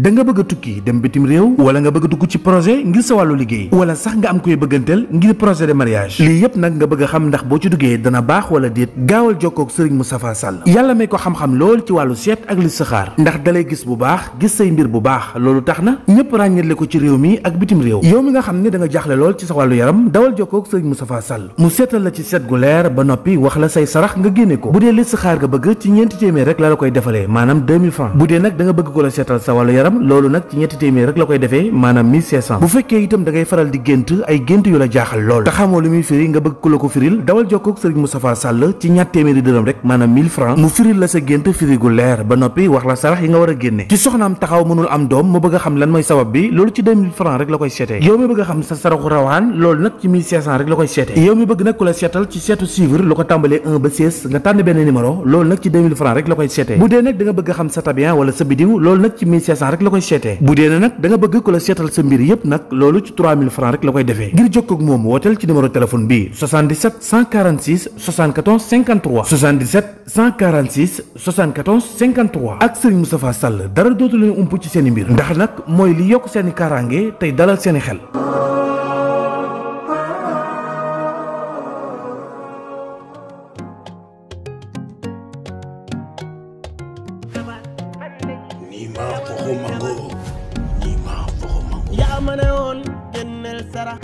da nga bëgg a tukki dem bitim réew wala nga bëgg a dugg ci projet ngir sa wàllu liggéey wala sax nga am koy bëgganteel ngir projet de mariage lii yépp nag nga bëgg a xam ndax boo ci duggee dana baax wala déet gaawal jokkoo ak Serigne Moustapha Sall yàlla may ko xam-xam lool ci wàllu seet ak listixaar ndax dalay gis bu baax gis say mbir bu baax loolu tax na ñëpp ràññetle ko ci réew mi ak bitim réew yow mi nga xam ne da nga jaaxle lool ci sa wàllu yaram dawal jokkoo ak Serigne Moustapha Sall mu seetal la ci seet gu leer ba noppi wax la say sarax nga génne ko bu dee listixaar nga bëgg ci ñeenti téeméer rek la koy defalee maanaam 2000 francs bu dee nag da nga bëgg ko la seetal sa wàllu yaram loolu nag ci ñetti téeméer rek la koy defee maanaam 1500 bu fekkee itam da ngay faral di gént ay gént yu la jaaxal lool te xamoo lu muy firi nga bëgg ku la ko firil dawal jokkoo ak Serigne Moustapha Sall ci ñaar téeméeri dërëm rek maanaam 1000 francs mu firil la sa gént firi gu leer ba noppi wax la sarax yi nga war a génne ci soxnaam taxaw mënul am doom mu bëgg a xam lan mooy sabab bi loolu ci 2000 francs rek la koy seetee yow mi bëgg a xam sa saraxu rawaan loolu nag ci 1500 rek la koy seetee yow mi bëgg nag ku la seetal ci seetu suivre lu ko tàmbalee 1 ba 16 nga tànn benn numéro loolu nag ci 2000 francs rek la koy seetee bu dee nag da nga bëgg a xam sa tabian wala sa bidiw loolu nag ci 1500 rek la koy seetee bu dee nag da nga bëgg ku la seetal sa mbir yépp nag loolu ci 3000 francs rek la koy defee ngir jokkoo ak moom wooteel ci numéro téléphone bi 77 146 74 53 77 146 74 53 ak Serigne Moustapha Sall dara dootu leen ump ci seeni mbir ndax nag mooy li yokk seeni kaaraange tey dalal seeni xel.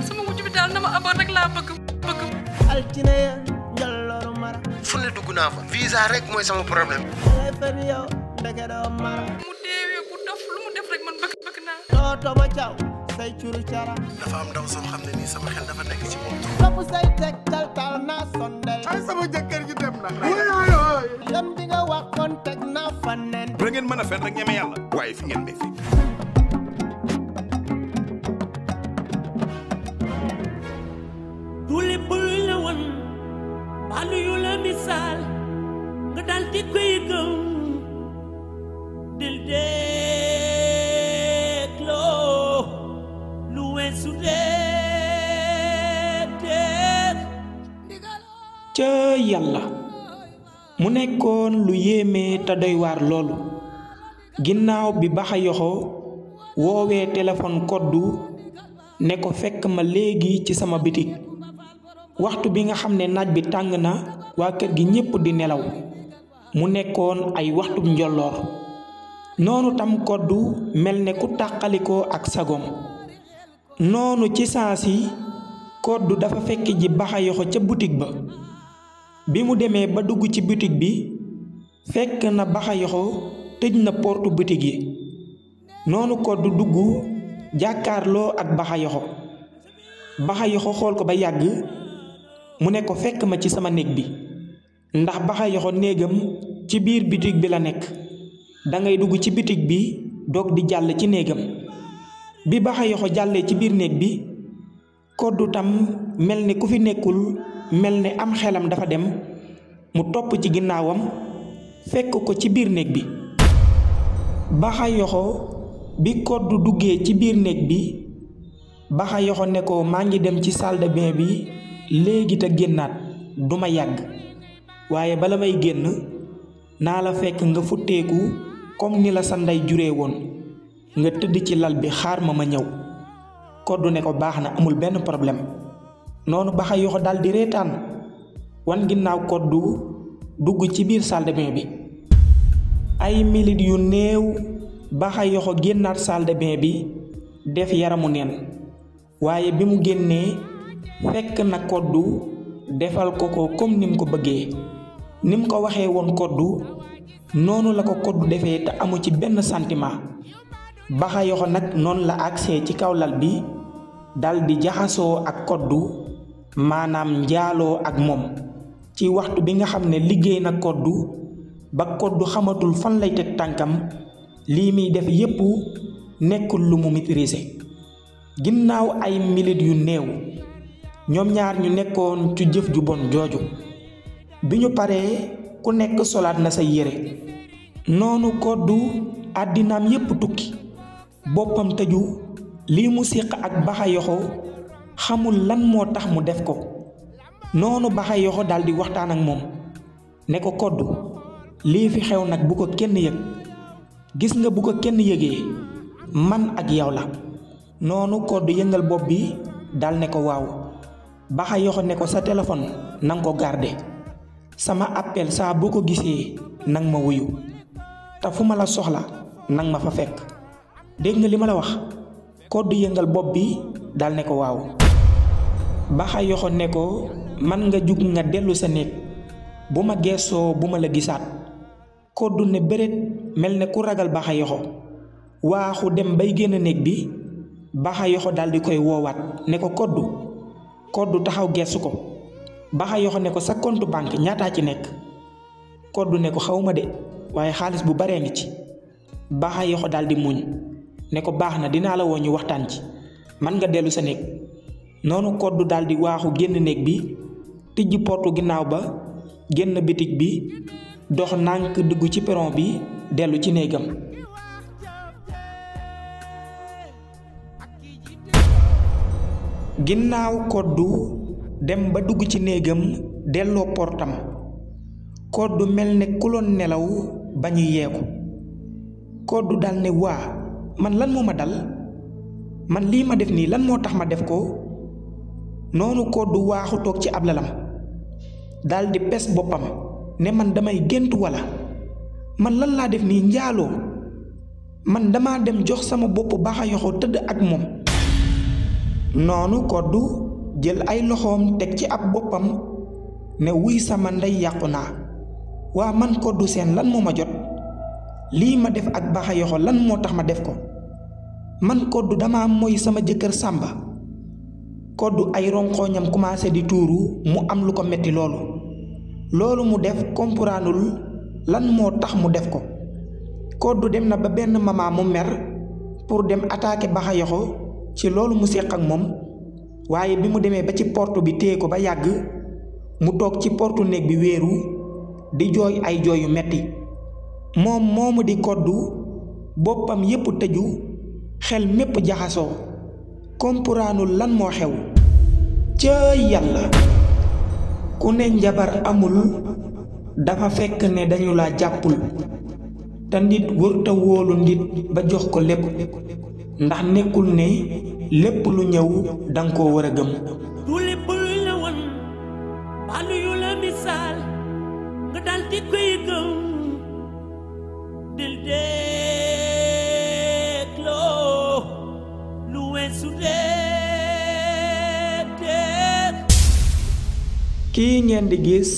sama wujj bi daal na ma amoon rek laa bëgg altine ya njallooru mara fu ne dugg naa fa visa rek mooy sama problème fen yow ndeke doo mara mu deewee ku dof lu mu def rek man bëgg naa tooto ma caw say curu cara dafa am ndaw soo xam ne nii sama xel dafa nekk ci moom topp say teg tal naa sondel ay sama jëkkër ji dem na yoon bi nga waxoon teg naa faneen ba ngeen mën a fen rek ñeme yàlla waaye fi ngeen ne fi duli bulu la woon balu yu la misaal nga dal di koy gëm dil dégloo lu weesu déedéet ca yàlla mu nekkoon lu yéeme te doy waar loolu ginnaaw bi Baxa Yoxo woowee téléphone koddu ne ko fekk ma léegi ci sama bitig waxtu bi nga xam ne naaj bi tàng na waa kër gi ñépp di nelaw mu nekkoon ay waxtu njolloor noonu tam koddu mel ne ku tàqalikoo ak sagom noonu ci saasi koddu dafa fekk ji Baxa Yoxo ca butig ba bi mu demee ba dugg ci butig bi fekk na Baxa Yoxo tëj na portu butig yi noonu koddu dugg jàkkaarloo ak Baxa Yoxo Baxa Yoxo xool ko ba yàgg mu ne ko fekk ma ci sama néeg bi ndax Baxa Yoxo néegam ci biir bitig bi la nekk dangay dugg ci bitig bi doog di jàll ci néegam bi Baxa Yoxo jàllee ci biir néeg bi koddu tam mel ni ku fi nekkul mel ni am xelam dafa dem mu topp ci ginnaawam fekk ko ci biir néeg bi Baxa Yoxo bi koddu duggee ci biir néeg bi Baxa Yoxo ne ko maa ngi dem ci salle de bain bi léegi te génnaat duma yàgg waaye bala may génn naa la fekk nga futteeku comme ni la sa ndey juree woon nga tëdd ci lal bi xaar ma ñëw koddu ne ko baax na amul benn problème noonu Baxa Yoxo daldi reetaan wan ginnaaw koddu dugg ci biir salle de bain bi ay minit yu néew Baxa Yoxo génnaat salle de bain bi def yaramu neen waaye bi mu génnee fekk na koddu defal ko comme nim ko bëggee nim ko waxee woon koddu noonu la ko koddu defee te amu ci benn sentiment Baxa Yoxo nag noonu la agsee ci kaw lal bi daldi jaxasoo ak koddu maanaam njaaloo ak moom ci waxtu bi nga xam ne liggéey na koddu ba koddu xamatul fan lay teg tànkam lii muy def yépp nekkul lu mu maîtriser ginnaaw ay minit yu néew ñoom ñaar ñu nekkoon ci jëf ju bon jooju bi ñu paree ku nekk solaat na sa yére noonu koddu àddinaam yépp tukki boppam tëju lii mu séq ak Baxa Yoxo xamul lan moo tax mu def ko noonu Baxa Yoxo daldi waxtaan ak moom ne ko koddu lii fi xew nag bu ko kenn yëg gis nga bu ko kenn yëgee man ak yow la. noonu Codou yëngal bopp bi dal ne ko waaw. Baxa Yoxo ne ko sa téléphone nang ko garder. sama appel saa boo ko gisee nang ma wuyu. te fu ma la soxla nang ma fa fekk. dégg nga li ma la wax. Codou yëngal bopp bi dal ne ko waaw. Baxa Yoxo ne ko man nga jug nga dellu sa néeg. bu ma geesoo bu ma la gisaat. Codou ne bëreet mel ne ku ragal Baxa Yoxo. waaxu dem bay génn néeg bi. Baxa Yoxo dal di koy woowaat ne ko Codou taxaw geesu ko. Baxa Yoxo ne ko sa compte banque ñaataa ci nekk. Codou ne ko xawma de waaye xaalis bu baree ngi ci. Baxa Yoxo dal di muñ ne ko baax na dinaa la woo ñu waxtaan ci. man nga dellu sa néeg. noonu Codou dal di waaxu génn néeg bi tijji portu ginnaaw ba génn bitig bi dox nànk dugg ci perron bi dellu ci néegam. ginnaaw Codou dem ba dugg ci néegam delloo portam. Codou mel ne ku loon nelaw ba ñu yeeku. Codou dal ne waa man lan moo ma dal man lii ma def nii lan moo tax ma def ko. noonu Codou waaxu toog ci ab lalam dal di pes boppam ne man damay gént walla man lan laa def nii njaaloo man dama dem jox sama bopp Baxa Yoxo tëdd ak moom. noonu Codou jël ay loxoom teg ci ab boppam ne wuy sama ndey yàqu naa. waa man Codou Sène lan moo ma jot lii ma def ak Baxa Yoxo lan moo tax ma def ko man Codou dama moy sama jëkkër Sàmba. Codou ay ronxooñam commencé di tuuru mu am lu ko metti loolu mu def comprendul lan moo tax mu def ko. Codou dem na ba benn mama mu mer pour dem attaquer Baxa Yoxo ci loolu mu séq ak moom. waaye bi mu demee ba ci porte bi téye ko ba yàgg mu toog ci portu néeg bi wéeru di jooy ay jooy yu metti. moom moomu di Codou boppam yépp tëju xel mépp jaxasoo comprendul lan moo xew. ca yàlla ku ne njabar amul dafa fekk ne dañu la jàppul. te nit wërta wóolu nit ba jox ko lépp ndax nekkul ne lépp lu ñëw danga koo war a gëm. du lépp lu la won balu yu la misaal nga dal di koy gëm dil dégloo lu weesu déedéet. kii ngeen di gis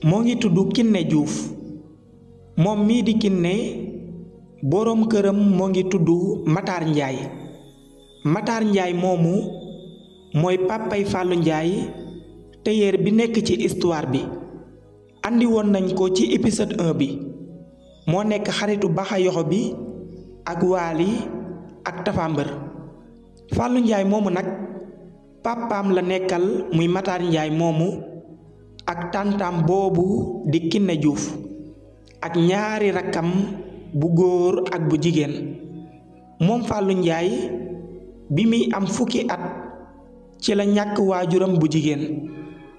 moo ngi tudd Kiné Diouf. moom mii di Kiné boroom këram moo ngi tudd Matar Njaay. Matar Njaay moomu mooy pàppay Fàllu Njaay téyeer bi nekk ci histoire bi. andi woon nañ ko ci épisode 1 bi. moo nekk xaritu Baxa Yoxo bi ak Waali ak Tafa Mbër. Fàllu Njaay moomu nag pàppaam la nekkal muy Matar Njaay moomu ak tàntaam boobu di Kiné Diouf ak ñaari rakkam bu góor ak bu jigéen. moom Fàllu Njaay bi muy am fukki at ci la ñàkk waajuram bu jigéen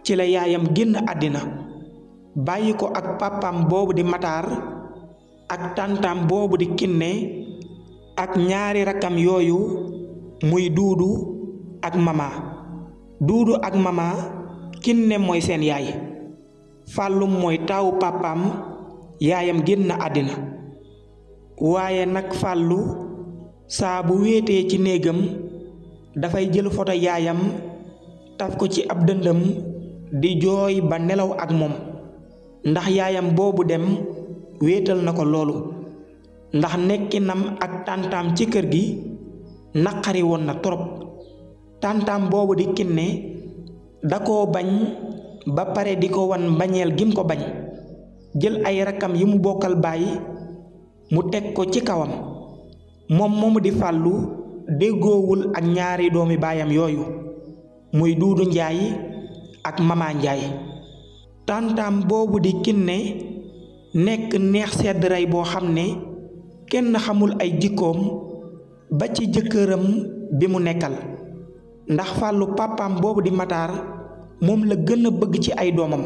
ci la yaayam génn àddina bàyyi ko ak pàppam boobu di Matar ak tàntaam boobu di Kiné ak ñaari rakkam yooyu muy Duudu ak Mama. Duudu ak Mama Kiné mooy seen yaay. Fàllu mooy taawu pàppam yaayam génn àddina. waaye nag Fàllu saa bu wéetee ci néegam dafay jël foto yaayam taf ko ci ab dëndam di jooy ba nelaw ak moom ndax yaayam boobu dem wéetal na ko loolu ndax nekkinam ak tàntaam ci kër gi naqari woon na torop. tàntaam boobu di Kiné da koo bañ ba pare di ko wan mbañeel gim ko bañ jël ay rakkam yi mu bokkal baay mu teg ko ci kawam. moom moomu di Fàllu déggoowul ak ñaari doomi baayam yooyu muy Duudu Njaay ak Mama Njaay. tàntaam boobu di Kiné nekk neex sedd rey boo xam ne kenn xamul ay jikkoom ba ci jëkkëram bi mu nekkal ndax Fàllu pàppaam boobu di Matar moom la gën a bëgg ci ay doomam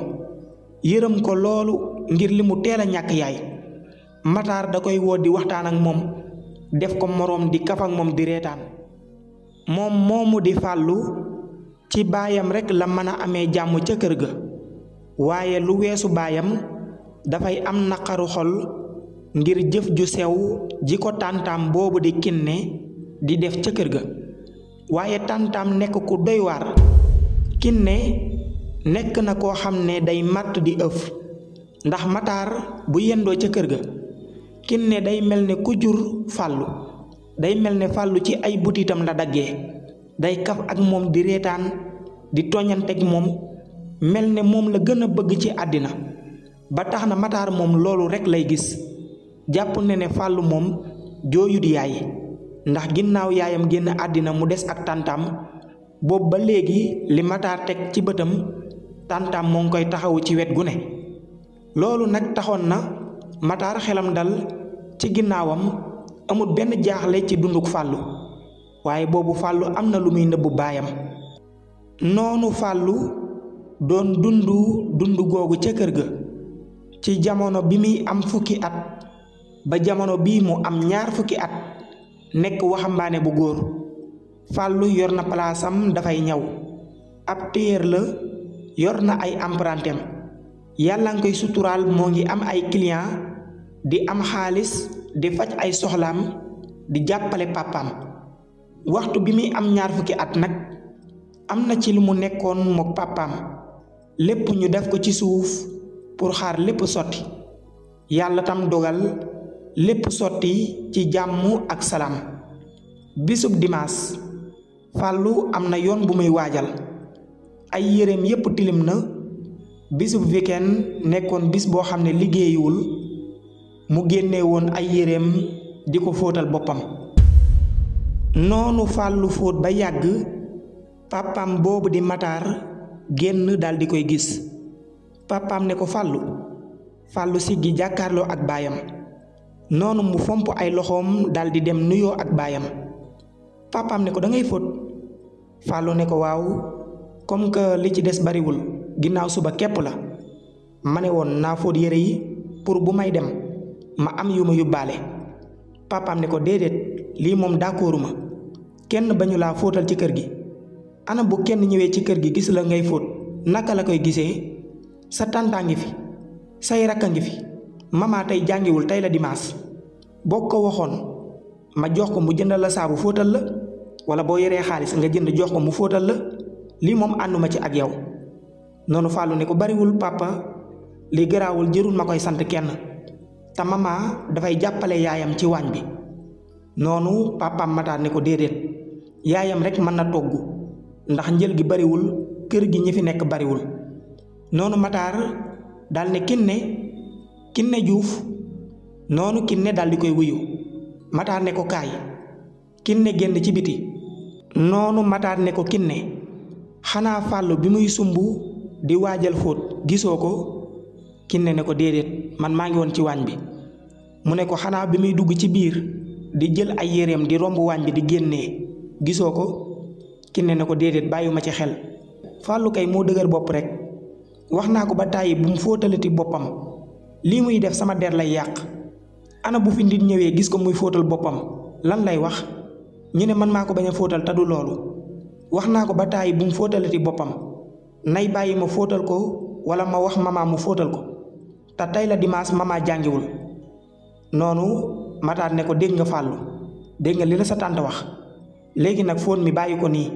yërëm ko loolu ngir li mu teel a ñàkk yaay. Matar da koy woo di waxtaan ak moom def ko moroom di kaf ak moom di reetaan. moom moomu di Fàllu ci baayam rekk la mën a amee jàmm ca kër ga, waaye lu weesu baayam dafay am naqaru xol ngir jëf ju sew ji ko tàntaam boobu di Kiné di def ca kër ga. waaye tàntaam nekk ku doy waar. Kiné nekk na koo xam ne day màtt di ëf, ndax Matar bu yendoo ca kër ga Kiné day mel ne ku jur Fàllu, day mel ne Fàllu ci ay butitam la daggee, day kaf ak moom di reetaan di toñanteeg moom, mel ne moom la gën a bëgg ci àddina. ba tax na Matar moom loolu rekk lay gis, jàpp ne Fàllu moom jooyut yaay, ndax ginnaaw yaayam génn àddina mu des ak tàntaam. boobu ba léegi li Matar teg ci bëtam tàntaam moo ngi koy taxawu ci wet gu ne. loolu nag taxoon na Matar xelam dal ci ginnaawam, amul benn jaaxle ci dunduk Fàllu, waaye boobu Fàllu am na lu muy nëbbu baayam. noonu Fàllu doon dund googu ca kër ga ci jamono bi muy am fukki at ba jamono bii mu am 2 fukki at, nekk waxambaane bu góor. Fàllu yor na palaasam dafay ñaw, ab téer la, yor na ay empruntéem, yàlla nga koy suturaal, moo ngi am ay client, di am xaalis, di faj ay soxlaam, di jàppale pàppaam. waxtu bi muy am 2 fukki at nag am na ci lu mu nekkoon mook pàppaam, lépp ñu def ko ci suuf pour xaar lépp sotti. yàlla tam dogal lépp sotti ci jàmm ak salaam. bisub dimaas Fàllu am na yoon bu muy waajal, ay yéreem yépp tilim na. bisub weekend nekkoon bis boo xam ne liggéeyiwul, mu génne woon ay yéreem di ko fóotal boppam. noonu Fàllu fóot ba yàgg pàppaam boobu di Matar génn daldi koy gis. pàppaam ne ko Fàllu. Fàllu siggi jàkkaarloo ak baayam, noonu mu fomp ay loxoom daldi dem nuyoo ak baayam. pàppaam ne ko dangay fóot. Fàllu ne ko waaw, comme que li ci des bariwul, ginnaaw suba képp la, ma ne woon naa fóot yére yi pour bu may dem ma am yu ma yóbbaale. pàppaam ne ko déedéet, lii moom d'accorduma, kenn bañu laa fóotal ci kër gi. ana bu kenn ñëwee ci kër gi gis la ngay fóot naka la koy gisee? sa tàntaa ngi fi, say rakka ngi fi, mama tey jàngiwul, tey la dimanche. boo ko waxoon ma jox ko mu jëndal la saabu fóotal la, wala boo yoree xaalis nga jënd jox ko mu fóotal la, lii moom ànduma ci ak yow. noonu Fàllu ne ko bariwul papa, li garaawul, jërul ma koy sant kenn, te mama dafay jàppale yaayam ci waañ bi. noonu papaam Matar ne ko déedéet, yaayam rek mën na togg, ndax njël gi bariwul, kër gi ñi fi nekk bariwul. noonu Matar dal ne Kiné Juuf. noonu Kiné dal di koy wuyu. Matar ne ko kaay. Kiné génn ci biti. noonu Matar ne ko Kiné, xanaa Fàllu bi muy sumb di waajal fóot gisoo ko? Kiné ne ko déedéet, man maa ngi woon ci waañ bi. mu ne ko xanaa bi muy dugg ci biir di jël ay yéreem di romb waañ bi di génnee gisoo ko? Kiné ne ko déedéet, bàyyuma ci xel. Fàllu kay moo dëgër bopp rek, wax naa ko ba tàyyi bu mu fóotalati boppam, lii muy def sama der lay yàq. ana bu fi nit ñëwee gis ko muy fóotal boppam lan lay wax? ñu ne man maa ko bañ a fóotal te du loolu. wax naa ko ba tàyyi bu mu fóotalati boppam, nay bàyyi ma fóotal ko wala ma wax mama mu fóotal ko, te tey la dimanche mama jàngiwul. noonu Matar ne ko dégg nga Fàllu, dégg nga li la sa tànt wax, léegi nag fóon mi bàyyi ko nii.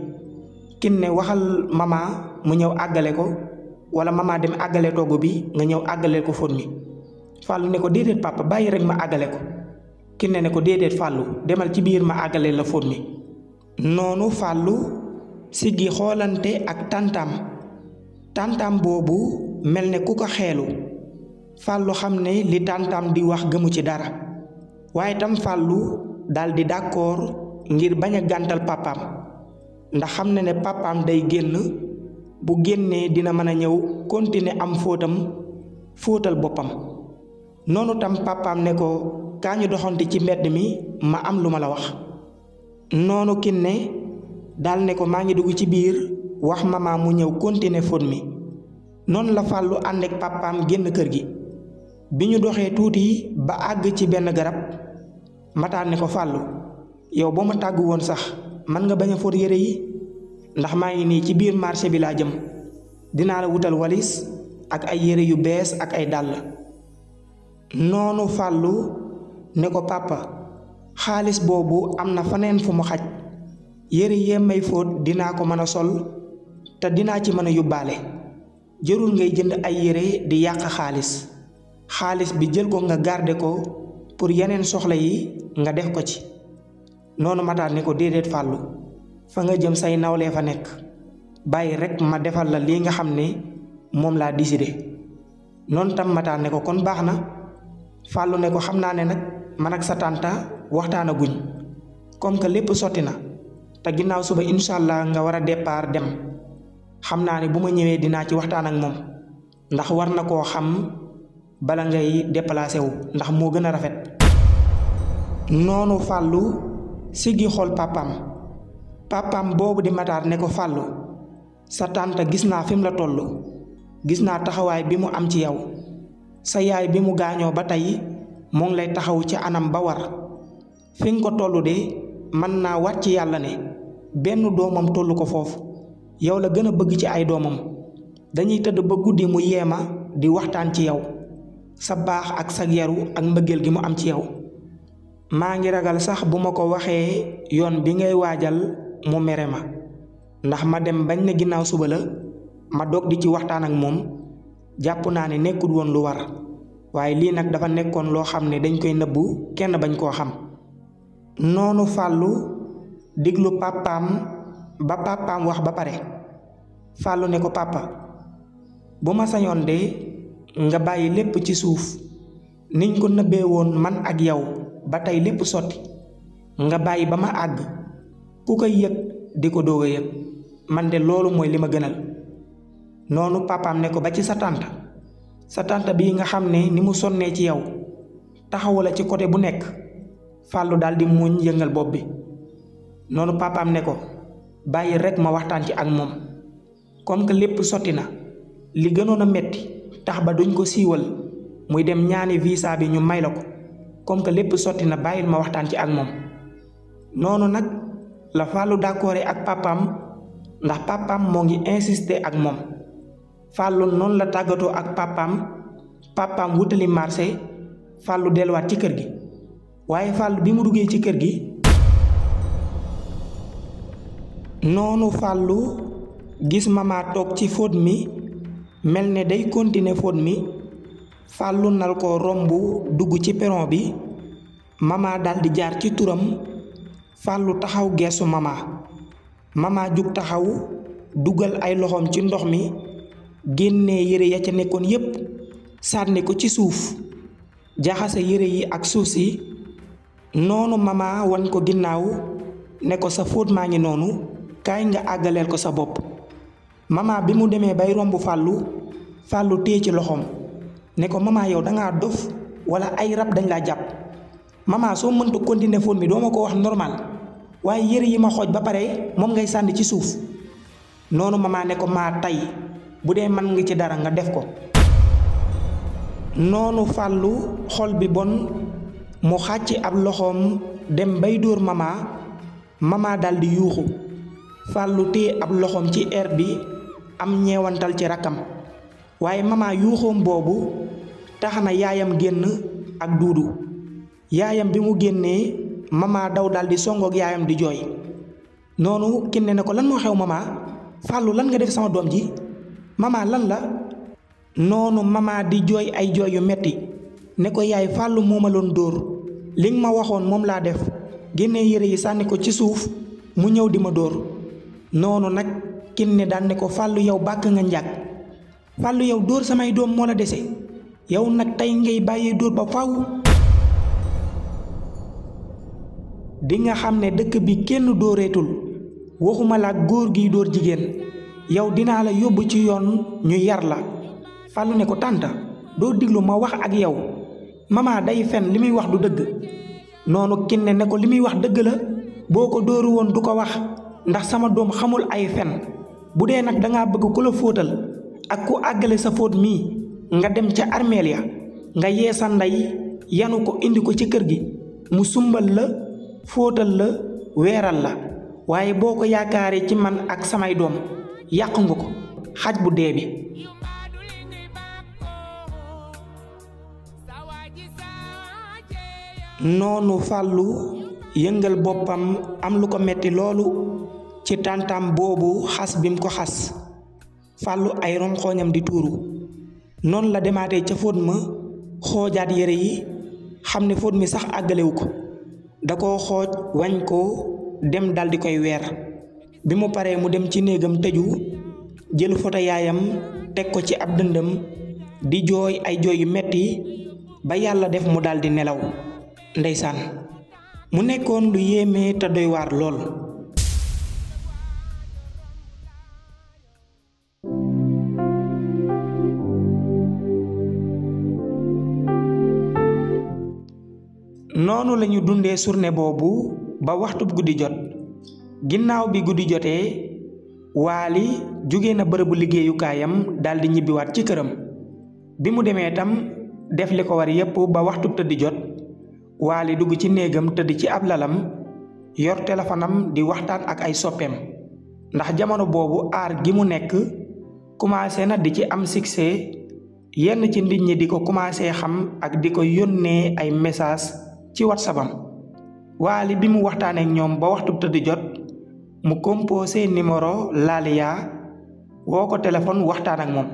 Kiné waxal mama mu ñëw àggale ko, wala mama dem àggale togg bi nga ñëw àggaleel ko fóon mi. Fàllu ne ko déedéet papa, bàyyi rek ma àggale ko. Kiné ne ko déedéet Fàllu, demal ci biir ma àggaleel la fóon mi. noonu Fàllu siggi xoolante ak tàntaam boobu mel ne ku ko xeelu. Fàllu xam ne li tàntaam di wax gëmu ci dara, waaye tam Fàllu daldi d'accord ngir bañ a gàntal papaam, ndax xam na ne papaam day génn, bu génnee dina mën a ñëw continuer am fóotal boppam. noonu tam papaam ne ko kaa ñu doxante ci mbedd mi ma am lu ma la wax. noonu Kiné dal ne ko maa ngi dugg ci biir wax mama mu ñëw continuer fóot mi. noonu la Fàllu ànd ak papaam génn kër gi. bi ñu doxee tuuti ba àgg ci benn garab, Matar ne ko Fàllu yow boo ma tàggu woon sax man nga bañ a fóot yére yi ndax maa ngi nii ci biir marché bi laa jëm dinaa la wutal walis ak ay yére yu bees ak ay dàll. noonu Fàllu ne ko papa xaalis boobu am na faneen fu mu xaj yére yee may fóot dinaa ko mën a sol te dinaa ci mën a yóbbaale jërul ngay jënd ay yére di yàq xaalis bi jël ko nga garder ko pour yeneen soxla yi nga def ko ci. noonu Matar ne ko déedéet Fàllu fa nga jëm say nawlee fa nekk bàyyi rekk ma defal la lii nga xam ne moom laa décidé. noonu tam Matar ne ko kon baax na. Fàllu ne ko xam naa ne nag man ak sa tànta waxtaana guñ comme que lépp sotti na te ginnaaw suba incha allah nga war a départ dem xam naa ne bu ma ñëwee dinaa ci waxtaan ak moom ndax war na koo xam bala ngay déplacé wu ndax moo gën a rafet. noonu Fàllu siggi xool papaam boobu di Matar ne ko Fàllu sa tànta gis naa fi mu la toll gis naa taxawaay bi mu am ci yow sa yaay bi mu gaañoo ba tey moo ngi lay taxaw ci anam ba war fi nga ko tollu de mën naa wat ci yàlla ne benn doomam tollu ko foofu yow la gën a bëgg ci ay doomam dañuy tëdd ba guddi mu yeema di waxtaan ci yow sa baax ak sa yaru ak mbëggeel gi mu am ci yow. maa ngi ragal sax bu ma ko waxee yoon bi ngay waajal mu mere ma ndax ma dem bañ ne ginnaaw suba la ma dog di ci waxtaan ak moom jàpp naa ne nekkul woon lu war waaye lii nag dafa nekkoon loo xam ne dañ koy nëbbu kenn bañ koo xam. noonu Fàllu diglu papaam ba papaam wax ba pare Fàllu ne ko papa bu ma sañoon de nga bàyyi lépp ci suuf niñ ko nëbbee woon man ak yow ba tey lépp sotti nga bàyyi ba ma àgg ku koy yëg di ko doog a yëg man de loolu mooy li ma gënal. noonu papaam ne ko ba ci sa tànta bii nga xam ne ni mu sonnee ci yow taxawu la ci côté bu nekk. Fàllu daldi muñ yëngal bopp bi. noonu papaam ne ko bàyyi rekk ma waxtaan ci ak moom comme que lépp sotti na li gënoon a metti tax ba duñ ko siiwal muy dem ñaani visa bi ñu may la ko comme que lépp sotti na bàyyil ma waxtaan ci ak moom. noonu nag la Fàllu d'accord ak papaam ndax papaam moo ngi insister ak moom. Fàllu noonu la tàggatoo ak papaam wutali marché Fàllu delluwaat ci kër gi. waaye Fàllu bi mu duggee ci kër gi noonu Fàllu gis mama toog ci fóot mi mel ne day continuer fóot mi Fàllu nal ko romb dugg ci peron bi mama daldi jaar ci turam Fàllu taxaw geesu mama jug taxaw dugal ay loxoom ci ndox mi génnee yére ya ca nekkoon yépp sànni ko ci suuf jaxase yére yi ak suuf si. noonu mama wan ko ginnaaw ne ko sa fóot maa ngi noonu kaay nga àggaleel ko sa bopp. mama bi mu demee bay romb Fàllu téye ci loxoom ne ko mama yow dangaa dof wala ay rab dañ laa jàpp mama soo mënta continuer fóot mi doo ma ko wax normal waaye yére yi ma xooj ba pare moom ngay sànni ci suuf. noonu mama ne ko maa tay bu dee man nga ci dara nga def ko. noonu Fàllu xol bi bon mu xàcc ab loxoom dem bay dóor mama daldi yuuxu Fàllu téye ab loxoom ci air bi am ñeewantal ci rakkam waaye mama yuuxoom boobu tax na yaayam génn ak duudu. yaayam bi mu génnee mama daw daldi songook yaayam di jooy. noonu Kiné ne ko lan moo xew mama Fàllu lan nga def sama doom ji mama lan la. noonu mama di jooy ay jooy yu metti ne ko yaay Fàllu moo ma loon dóor li nga ma waxoon moom laa def génnee yére yi sànni ko ci suuf mu ñëw di ma dóor. noonu nag Kiné daan ne ko Fàllu yow bàkk nga njàgg Fàllu yow dóor samay doom moo la dese yow nag tey ngay bàyyee dóor ba faw di nga xam ne dëkk bi kenn dóoreetul waxuma la góor giy dóor jigéen yow dinaa la yóbbu ci yoon ñu yar la. Fàllu ne ko tànta doo diglu ma wax ak yow mama day fen li muy wax du dëgg. noonu Kiné ne ko li muy wax dëgg la boo ko dóoru woon du ko wax ndax sama doom xamul ay fen bu dee nag dangaa bëgg ku la fóotal ak ku àggale sa fóot mii nga dem ca armeel ya nga yee sa ndey yanu ko indi ko ci kër gi mu sumbal la fóotal la weeral la waaye boo ko yaakaaree ci man ak samay doom yàq nga ko xaj bu dee bi. noonu fàllu yëngal boppam am lu ko metti loolu ci tàntam boobu xas bim ko xas fàllu ay ronxooñam di tuuru noonu la demaatee ca fóot ma xoojaat yére yi xam ne fóot mi sax àggalewu ko da koo xooj wañ ko dem dal di koy weer bi mu paree mu dem ci néegam tëju jël foto yaayam teg ko ci ab dëndam di jooy ay jooy yu metti ba yàlla def mu daldi nelaw ndeysaan mu nekkoon lu yéeme te doy waar lool. noonu lañu dundee journée boobu ba waxtu guddi jot ginnaaw bi guddi jotee Waly jóge na bërëbu liggéeyukaayam daldi ñibbiwaat ci këram bi mu demee tam def li ko war yépp ba waxtu tëdd jot Waly dugg ci néegam tëdd ci ab lalam yor téléphonam di waxtaan ak ay soppeem ndax jamono boobu aar gi mu nekk commencé na di ci am succès yenn ci nit ñi di ko commencé xam ak di ko yónnee ay message ci WhatsAppam Waly bi mu waxtaanee ak ñoom ba waxtu tëdd jot mu composé numéro Laliya woo ko téléphone waxtaan ak moom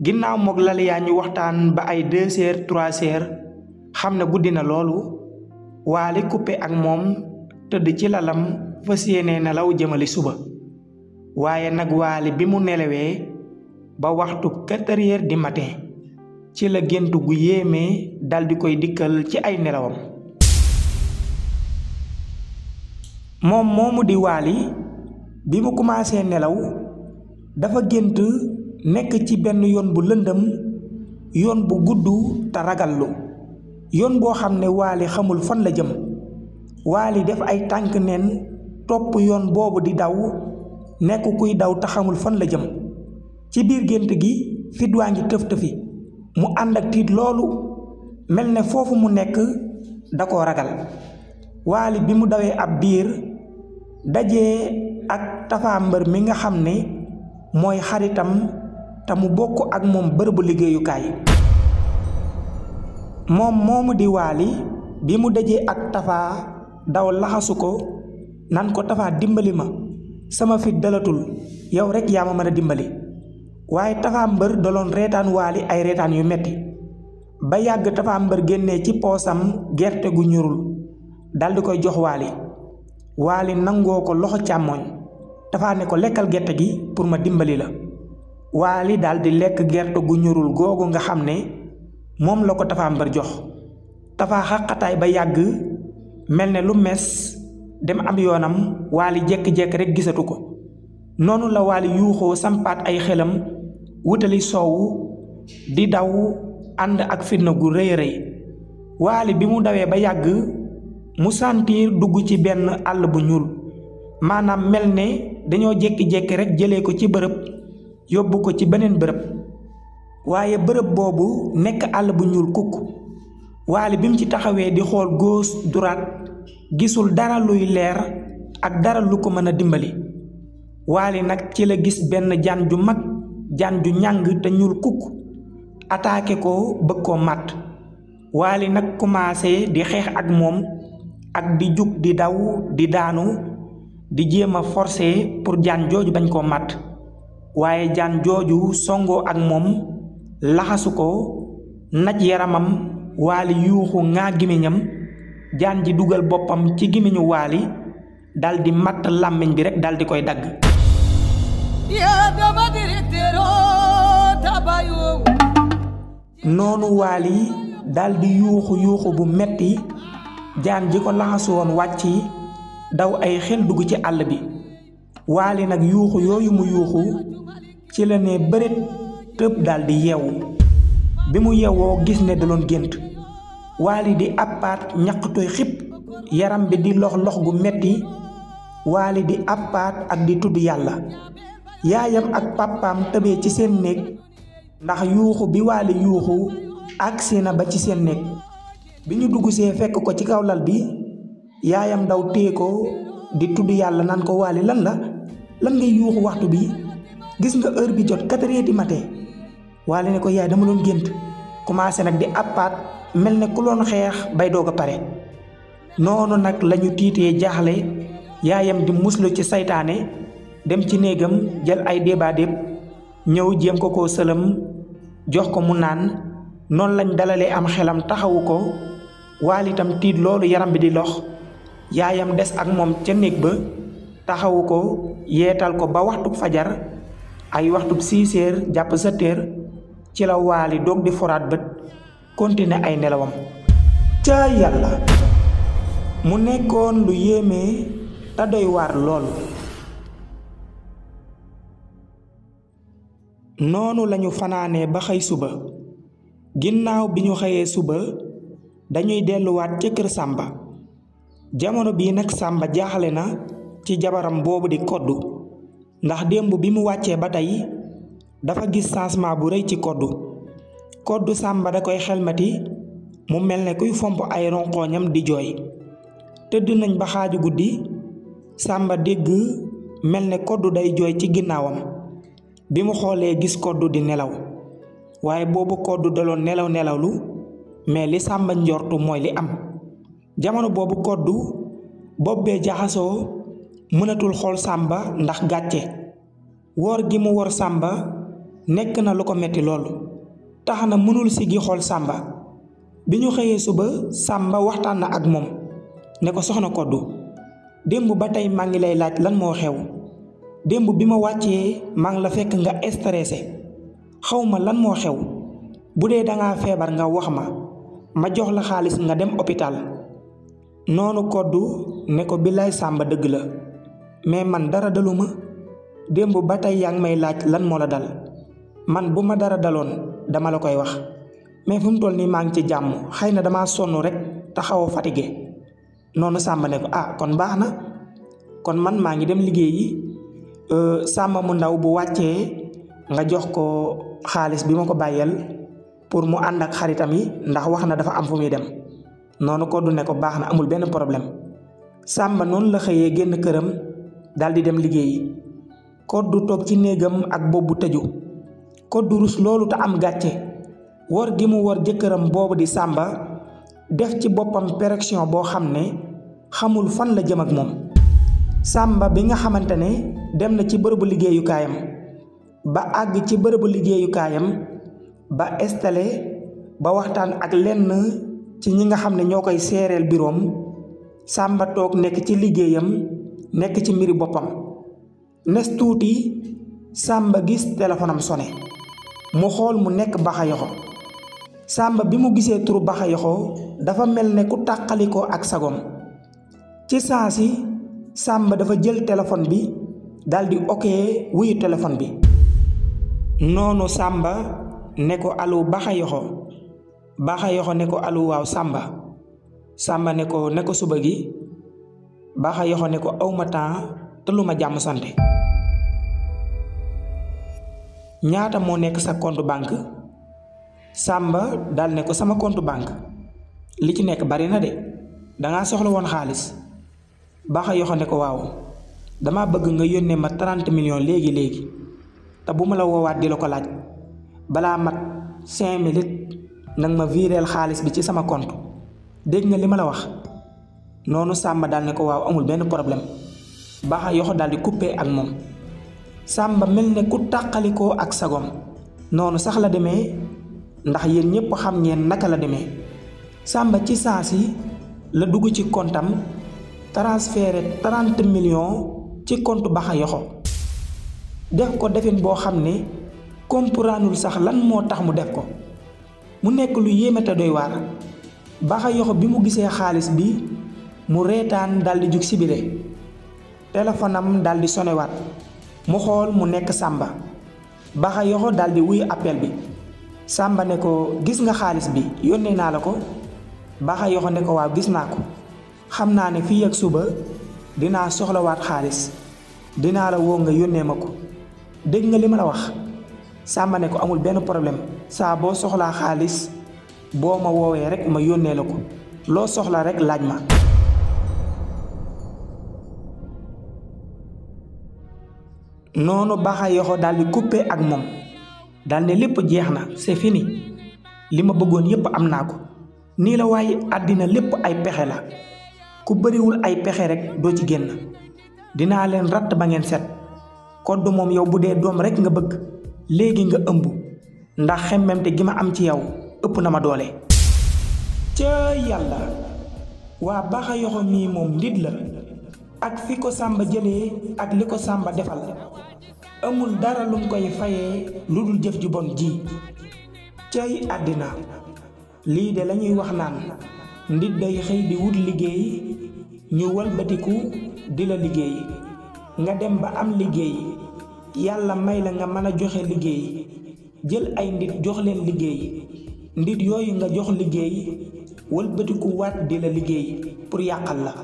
ginnaaw moog Laliya ñu waxtaan ba ay 2 heures 3 heures xam ne guddi na loolu Waly coupé ak moom tëdd ci lalam fas yéene nelaw jëmali suba waaye nag Waly bi mu nelawee ba waxtu 4 heures du matin ci la gént gu yéeme dal di koy dikkal ci ay nelawam moom moomu di Waly bi mu commencé nelaw dafa gént nekk ci benn yoon bu lëndëm yoon bu gudd te ragallu yoon boo xam ne Waly xamul fan la jëm Waly def ay tànk neen topp yoon boobu di daw nekk kuy daw te xamul fan la jëm ci biir gént gi fit waa ngi tëf-tëfi mu ànd ak tiit loolu mel ne foofu mu nekk da koo ragal Waly bi mu dawee ab biir dajee ak Tapha Mbeur mi nga xam ne mooy xaritam te mu bokk ak moom bërëbu liggéeyukaay moom moomu di Waly bi mu dajee ak Tapha daw laxasu ko nan ko Tapha dimbali ma sama fit dalatul yow rek yaa ma mën a dimbali waaye Tapha Mbeur daloon reetaan Waly ay reetaan yu metti ba yàgg Tapha Mbeur génnee ci poosam gerte gu ñurul daldi koy jox Waly nangoo ko loxo càmmooñ Tapha ne ko lekkal gerte gi pour ma dimbali la Waly daldi lekk gerte gu ñurul googu nga xam ne moom la ko Tapha Mbeur jox Tapha xaqataay ba yàgg mel ne lu mes dem am yoonam Waly jekki-jekki rek gisatu ko noonu la Waly yuuxoo sampaat ay xelam wutali soowu di daw ànd ak fitna gu rëy rëy Waly bi mu dawee ba yàgg mu sentir dugg ci benn àll bu ñuul maanaam mel ne dañoo jékki-jékki rek jëlee ko ci bërëb yóbbu ko ci beneen bërëb waaye bërëb boobu nekk àll bu ñuul kukk Waly bi mu ci taxawee di xool gauche droite gisul dara luy leer ak dara lu ko mën a dimbali Waly nag ci la gis benn jaan ju mag jaan ju ñàng te ñuul kukk attaqué ko bëgg koo màtt Waly nag commencé di xeex ak moom ak di jug di daw di daanu di jéem a forcer pour jaan jooju bañ koo màtt waaye jaan jooju songoo ak moom laxasu ko naj yaramam Waly yuuxu ŋaa gémmiñam jaan ji dugal boppam ci gémmiñu Waly daldi matt làmmiñ bi rekk daldi koy dagg noonu Waly daldi yuuxu bu metti jaan ji ko laxasu woon wàcc daw ay xel dugg ci àll bi Waly nag yuuxu yooyu mu yuuxu ci la ne bëreet tëb daldi yeewu bi mu yeewoo gis ne da doon gént Waly di appaat ñaqtooy xip yaram bi di lox gu metti Waly di appaat ak di tudd yàlla yaayam ak pàppaam tëbee ci seen néeg ndax yuuxu bi Waly yuuxu agsi na ba ci seen néeg bi ñu dugg see fekk ko ci kaw lal bi yaayam daw téye ko di tudd yàlla naan ko Waly lan ngay yuuxu waxtu bi gis nga heure bi jot 4 heures du matin. Waly ne ko yaay dama doon gént commencé nag di appaat mel ne ku loon xeex bay doog a pare. noonu nag lañu tiitee jaaxle yaayam di muslu ci saytaane dem ci néegam jël ay débat-déeb ñëw jéem ko koo sëlëm jox ko mu naan. noonu lañ dalalee am xelam taxawu ko Waly itam tiit loolu yaram bi di lox yaayam des ak moom ca néeg ba taxawu ko yeetal ko ba waxtu fajar ay waxtu 6 heures jàpp 7 heures ci la Waly doog di foraat bët continuer ay nelawam. ca yàlla mu nekkoon lu yéeme te doy waar lool. noonu lañu fanaanee ba xëy suba. ginnaaw bi ñu xëyee suba dañuy delluwaat ca kër Sàmba jamono bii nag Sàmba jaaxale na ci jabaram boobu di koddu ndax démb bi mu wàccee ba tey dafa gis changement bu rëy ci koddu Sàmba da koy xelmati mu mel ne kuy fomp ay ronqooñam di jooy. tëdd nañ ba xaaju guddi Sàmba dégg mel ne koddu day jooy ci ginnaawam bi mu xoolee gis koddu di nelaw waaye boobu koddu daloon nelawlu mais li Sàmba njortu mooy li am. jamono boobu koddu bopp bee jaxasoo mënatul xool Sàmba ndax gàcce woor gi mu wor Sàmba nekk na lu ko metti loolu tax na mënul siggi xool Sàmba. bi ñu xëyee suba Sàmba waxtaan na ak moom ne ko soxna koddu démb ba tey maa ngi lay laaj lan moo xew démb bi ma wàccee maa ngi la fekk nga stressé xaw ma lan moo xew bu dee dangaa feebar nga wax ma jox la xaalis nga dem hôpital. noonu koddu ne ko billaay Sàmba dëgg la mais man dara daluma démb ba tey yaa ngi may laaj lan moo la dal man bu ma dara daloon dama la koy wax mais fu mu toll nii maa ngi ci jàmm xëy na damaa sonn rek te xaw a fatigué. noonu Sàmba ne ko kon baax na kon man maa ngi dem liggéeyi Sàmba mu ndaw bu wàccee nga jox ko xaalis bi ma ko bàyyeel pour mu ànd ak xaritam yi ndax wax na dafa am fu muy dem. noonu koddu ne ko baax na amul benn problème. Sàmba noonu la xëyee génn këram daal di dem liggéeyi koddu toog ci néegam ak boobu tëju koddu rus loolu te am gàcce wor gi mu wor jëkkëram boobu di Sàmba def ci boppam pression boo xam ne xamul fan la jëm ak moom. Sàmba bi nga xamante ne dem na ci bërëbu liggéeyukaayam ba àgg ci bërëbu liggéeyukaayam ba installé ba waxtaan ak lenn ci ñi nga xam ne ñoo koy seereel biroom Sàmba toog nekk ci liggéeyam nekk ci mbiri boppam. nes tuuti Sàmba gis téléphone am sone mu xool mu nekk Baxayoxo. Sàmba bi mu gisee turu Baxayoxo dafa mel ne ku tàqalikoo ak sagom ci saa si Sàmba dafa jël téléphone bi daldi okee wuyu téléphone bi. noonu Sàmba ne ko allo Baxayoxo ne ko allo waaw Sàmba ne ko suba gi Baxayoxo ne ko awma temps te lu ma jàmm sante. ñaata moo nekk sa compte banque Sàmba dal ne ko sama compte banque li ci nekk bari na de dangaa soxla woon xaalis. Baxayoxo ne ko waaw dama bëgg nga yónnee ma 30 millions léegi te bu ma la woowaat di la ko laaj balaa mat 5 minutes nag ma vireel xaalis bi ci sama compte dégg nga li ma la wax. noonu Sàmba daal ne ko waaw amul benn problème. Baxayoxo daal di coupé ak moom. Sàmba mel ne ku tàqalikoo ak sagom noonu sax la demee ndax yéen ñépp xam ngeen naka la demee. Sàmba ci saa si la dugg ci kontam transféré 30 millions ci compte Baxayoxo def ko defin boo xam ne comprendul sax lan moo tax mu def ko mu nekk lu yéeme te doy waar. Baxayoxo bi mu gisee xaalis bi mu reetaan daldi jug sibile téléphone am daldi sonewaat mu xool mu nekk Sàmba. Baxayoxo daldi wuy appel bi. Sàmba ne ko gis nga xaalis bi yónnee naa la ko. Baxayoxo ne ko waaw gis naa ko xam naa ne fii ak suba dinaa soxlawaat xaalis dinaa la woo nga yónnee ma ko dégg nga li ma la wax. Sàmba ne ko amul benn problème saa boo soxlaa xaalis boo ma woowee rek ma yónnee la ko loo soxla rek laaj ma. noonu Baxa Yoxo daal di coupé ak moom daal ne lépp jeex na c'est fini li ma bëggoon yépp am naa ko nii la waaye àddina lépp ay pexe la ku bariwul ay pexe rek doo ci génn dinaa leen ratt ba ngeen set Codou moom yow bu dee doom rek nga bëgg léegi nga ëmb ndax xemmemte gi ma am ci yow ëpp na ma doole. ca yàlla waa Baxa Yoxo mii moom nit la ak fi ko Samba jëlee ak li ko Samba defal amul dara lum koy fayee lu dul jëf ju bon ji. cay àddina lii de lañuy wax naan nit day xëy di wut liggéey ñu walbatiku di la liggéey nga dem ba am liggéey yàlla may la nga mën a joxe liggéey jël ay nit jox leen liggéey nit yooyu nga jox liggéey walbatiku waat di la liggéey pour yàqal la.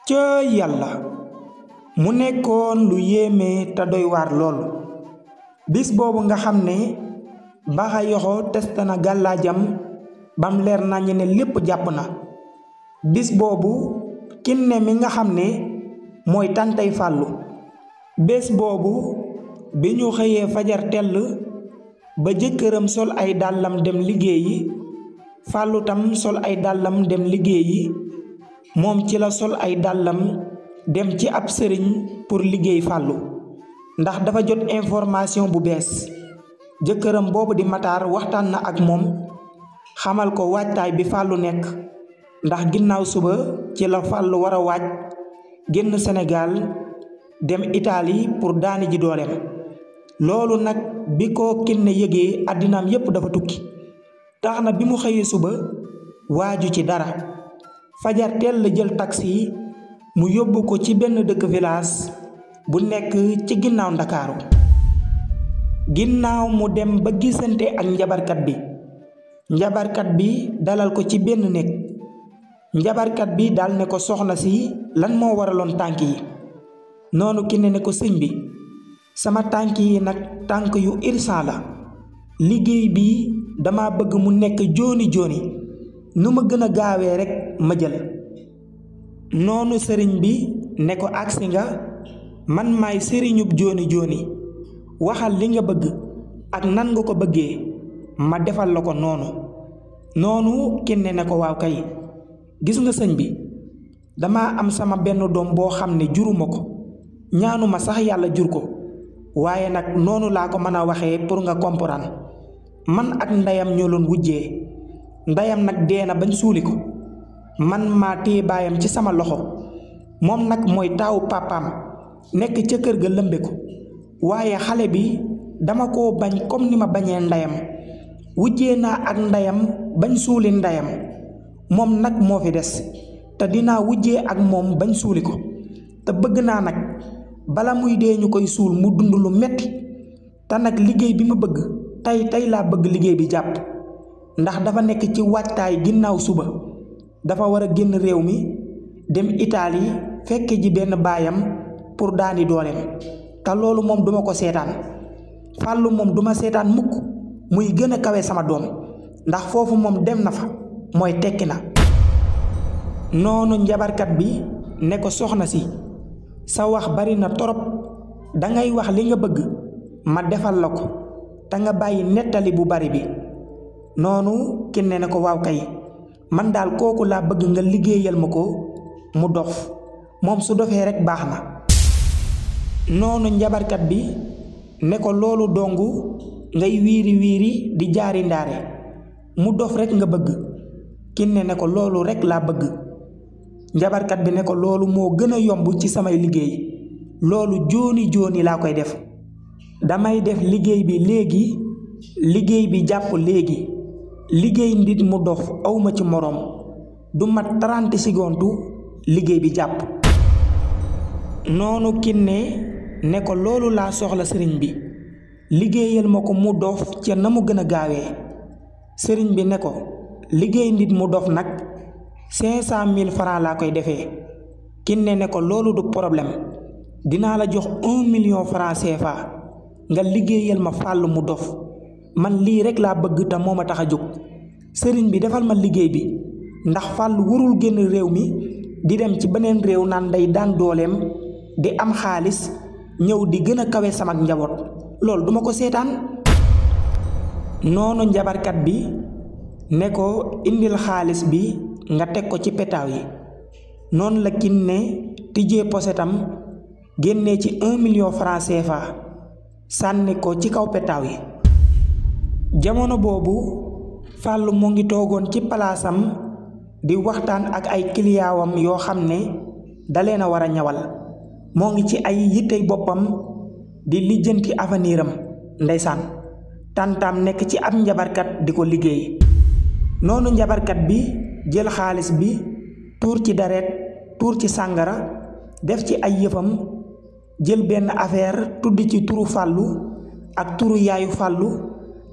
ca yàlla mu nekkoon lu yéeme te doy waar lool bis boobu nga xam ne Baxa Yoxo test na gàllaajam bam leer nañu ne lépp jàpp na bis boobu Kiné mi nga xam ne mooy tàntay Fàllu bés boobu bi ñu xëyee fajar tell ba jëkkëram sol ay dàllam dem liggéeyi Fàllu tam sol ay dàllam dem liggéeyi moom ci la sol ay dàllam dem ci ab sëriñ pour liggéey Fàllu ndax dafa jot information bu bees jëkkëram boobu di Matar waxtaan na ak moom xamal ko waajtaay bi Fàllu nekk ndax ginnaaw suba ci la Fàllu war a waaj génn Sénégal dem Italie pour daani ji dooleem loolu nag bi ko Kiné yëgee àddinaam yépp dafa tukki tax na bi mu xëyee suba waaju ci dara fajar teel la jël taxi mu yóbbu ko ci benn dëkk village bu nekk ci ginnaaw Ndakaaru ginnaaw mu dem ba gisante ak njabarkat bi dalal ko ci benn néeg njabarkat bi dal ne ko soxna si lan moo waraloon tànk yi noonu Kiné ne ko sëñ bi sama tànk yi nag tànk yu urgent la liggéey bi dama bëgg mu nekk jooni jooni nu ma gën a gaawee rekk ma jël noonu sëriñ bi ne ko agsi nga man maay sëriñub jooni jooni waxal li nga bëgg ak nan nga ko bëggee ma defal la ko noonu Kiné ne ko waaw kay gis nga sëñ bi dama am sama benn doom boo xam ne juruma ko ñaanuma sax yàlla jur ko waaye nag noonu laa ko mën a waxee pour nga comprendre man ak ndeyam ñoo doon wujjee ndeyam nag dee na bañ suuli ko man maa téye baayam ci sama loxo moom nag mooy taawu papaam nekk ca kër ga lëmbe ko waaye xale bi dama koo bañ comme ni ma bañee ndeyam wujjee naa ak ndeyam bañ suuli ndeyam moom nag moo fi des te dinaa wujjee ak moom bañ suuli ko te bëgg naa nag bala muy dee ñu koy suul mu dund lu metti te nag liggéey bi ma bëgg tey laa bëgg liggéey bi jàpp ndax dafa nekk ci waajtaay ginnaaw suba dafa war a génn réew mi dem Italie fekke ji benn baayam pour daani dooleem te loolu moom duma ko seetaan Fàllu moom duma seetaan mukk muy gën a kawe sama doom ndax foofu moom dem na fa mooy tekki na noonu njabarkat bi ne ko soxna si sa wax bari na torop dangay wax li nga bëgg ma defal la ko te nga bàyyi nettali bu bari bi noonu Kiné ne ko waaw kay man daal kooku laa bëgg nga liggéeyal ma ko mu dof moom su dofee rekk baax na noonu njabarkat bi ne ko loolu dongu ngay wiiri di jaari ndaare mu dof rekk nga bëgg Kiné ne ko loolu rekk laa bëgg njabarkat bi ne ko loolu moo gën a yomb ci samay liggéey loolu jooni laa koy def damay def liggéey bi léegi liggéey bi jàpp léegi liggéey nit mu dof awma ci moroom du mat 30 secondes liggéey bi jàpp noonu Kiné ne ko loolu laa soxla sëriñ bi liggéeyal ma ko mu dof ca na mu gën a gaawee. sëriñ bi ne ko liggéey nit mu dof nag 500 000 francs laa koy defee. Kiné ne ko loolu du problème dinaa la jox 1 million francs CFA nga liggéeyal ma Fàllu mu dof man lii rek laa bëgg te moo ma tax a jóg. sëriñ bi defal ma liggéey bi ndax Fàllu warul génn réew mi di dem ci beneen réew naan day daan dooleem di am xaalis ñëw di gën a kawe sama njaboot loolu duma ko seetaan. noonu njabarkat bi ne ko indil xaalis bi nga teg ko ci petaaw yi. noonu la Kiné tijjee posetam génnee ci 1 million francs CFA sànni ko ci kaw petaaw yi. jamono boobu Fàllu mu ngi toogoon ci palaasam di waxtaan ak ay kiliyaawam yoo xam ne da leen a war a ñawal. moo ngi ci ay yittey boppam di lijjanti avenir am ndeysaan tàntaam nekk ci ab njabarkat di ko liggéey. noonu njabarkat bi jël xaalis bi tuur ci daret tuur ci sàngara def ci ay yëfam jël benn affaire tudd ci turu Fàllu ak turu yaayu Fàllu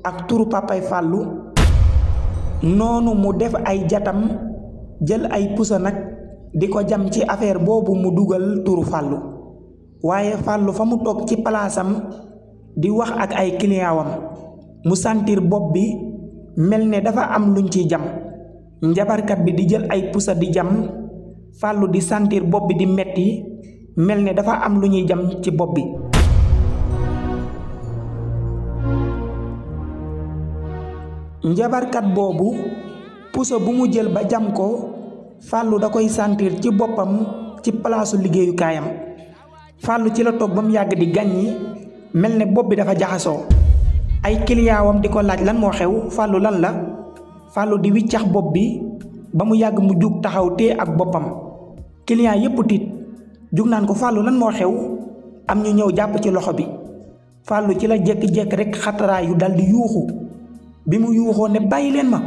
ak turu papay Fàllu. noonu mu def ay jatam jël ay pusa nag di ko jam ci affaire boobu mu dugal turu Fàllu. waaye Fàllu fa mu toog ci palaasam di wax ak ay kiliyaawam mu sentir bopp bi mel ne dafa am luñ ciy jam. njabarkat bi di jël ay pusa di jam Fàllu di sentir bopp bi di metti mel ne dafa am lu ñuy jam ci bopp bi. njabarkat boobu pusa bu mu jël ba jam ko Fàllu da koy sentir ci boppam ci palaasu liggéeyukaayam. Fàllu ci la toog ba mu yàgg di gàññi mel ne bopp bi dafa jaxasoo. ay kiliyaawam di ko laaj lan moo xew Fàllu lan la. Fàllu di wiccax bopp bi ba mu yàgg mu jug taxaw tee ak boppam. client yépp tiit jug naan ko Fàllu lan moo xew am ñu ñëw jàpp ci loxo bi. Fàllu ci la jékki-jékki rek xataraayu dal di yuuxu bi mu yuuxoo ne bàyyi leen ma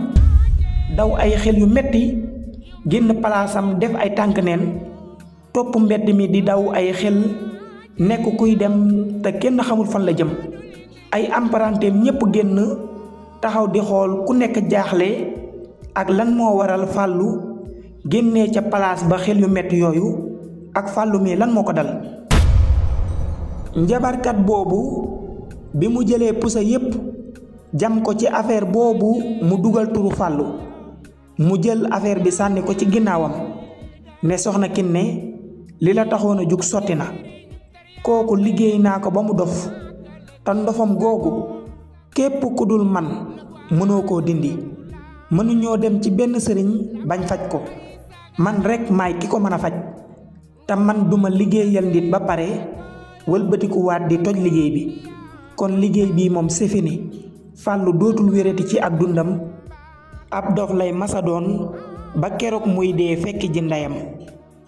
daw ay xel yu metti génn palaasam def ay tànk neen topp mbedd mi di daw ay xel nekk kuy dem te kenn xamul fan la jëm. ay apparenteem ñépp génn taxaw di xool ku nekk jaaxle ak lan moo waral Fàllu génnee ca palaas ba xel yu metti yooyu ak Fàllu mi lan moo ko dal. njabarkat boobu bi mu jëlee pusa yépp jam ko ci affaire boobu mu dugal turu Fàllu mu jël affaire bi sànni ko ci ginnaawam ne soxna Kiné li la taxoon a jug sotti na. kooku liggéey naa ko ba mu dof te ndofam googu képp ku dul man mënoo koo dindi. mënuñoo dem ci benn sëriñ bañ faj ko man rekk maay ki ko mën a faj te man duma liggéeyal nit ba pare wëlbatikuwaat di toj liggéey bi. kon liggéey bii moom c'est fini. Fàllu dootul wérati ci ak dundam ab dof lay masa doon ba keroog muy dee fekk ji ndeyam.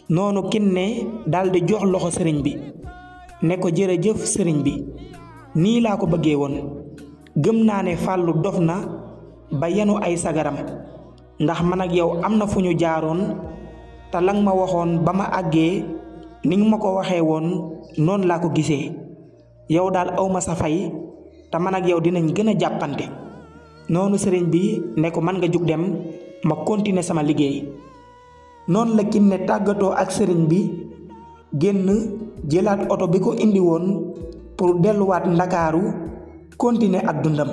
noonu Kiné daldi jox loxo sëriñ bi ne ko jërëjëf sëriñ bi nii laa ko bëggee woon. gëm naa ne Fàllu dof na ba yenu ay sagaram ndax man ak yow am na fu ñu jaaroon te lang ma waxoon ba ma àggee ni nga ma ko waxee woon noonu laa ko gisee. yow daal awma sa fay te man ak yow dinañ gën a jàppante. noonu sëriñ bi ne ko man nga jug dem ma continuer sama liggéey. noonu la Kiné tàggatoo ak sëriñ bi génn jëlaat oto bi ko indi woon pour delluwaat Ndakaaru continuer ak dundam.